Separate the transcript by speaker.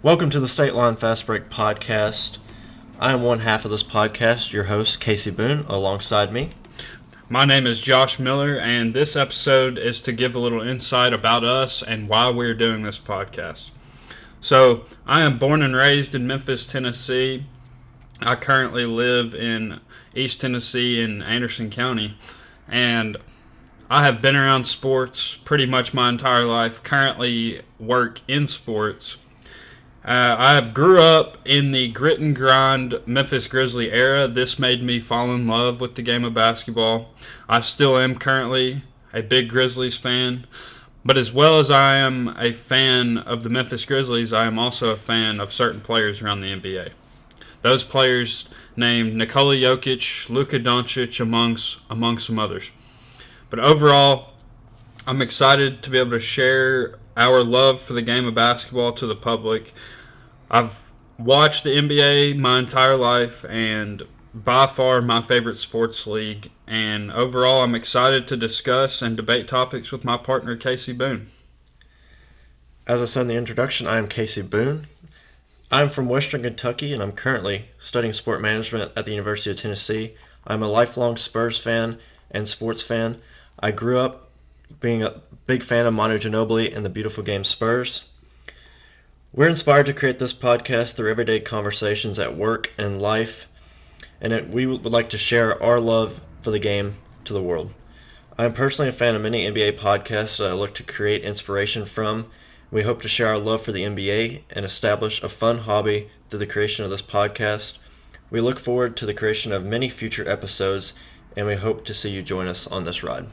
Speaker 1: Welcome to the State Line Fast Break podcast. I am one half of this podcast, your host, Kasey Boone, alongside me.
Speaker 2: My name is Josh Miller, and this episode is to give a little insight about us and why we're doing this podcast. So, I am born and raised in Memphis, Tennessee. I currently live in East Tennessee in Anderson County, and I have been around sports pretty much my entire life, currently work in sports. I have grew up in the grit and grind Memphis Grizzly era. This made me fall in love with the game of basketball. I still am currently a big Grizzlies fan, but as well as I am a fan of the Memphis Grizzlies, I am also a fan of certain players around the NBA. Those players named Nikola Jokic, Luka Doncic, among some others. But overall, I'm excited to be able to share our love for the game of basketball to the public. I've watched the NBA my entire life, and by far my favorite sports league. And overall, I'm excited to discuss and debate topics with my partner, Kasey Boone.
Speaker 1: As I said in the introduction, I am Kasey Boone. I'm from Western Kentucky, and I'm currently studying sport management at the University of Tennessee. I'm a lifelong Spurs fan and sports fan. I grew up being a big fan of Manu Ginobili and the beautiful game Spurs. We're inspired to create this podcast through everyday conversations at work and life, and we would like to share our love for the game to the world. I am personally a fan of many NBA podcasts that I look to create inspiration from. We hope to share our love for the NBA and establish a fun hobby through the creation of this podcast. We look forward to the creation of many future episodes, and we hope to see you join us on this ride.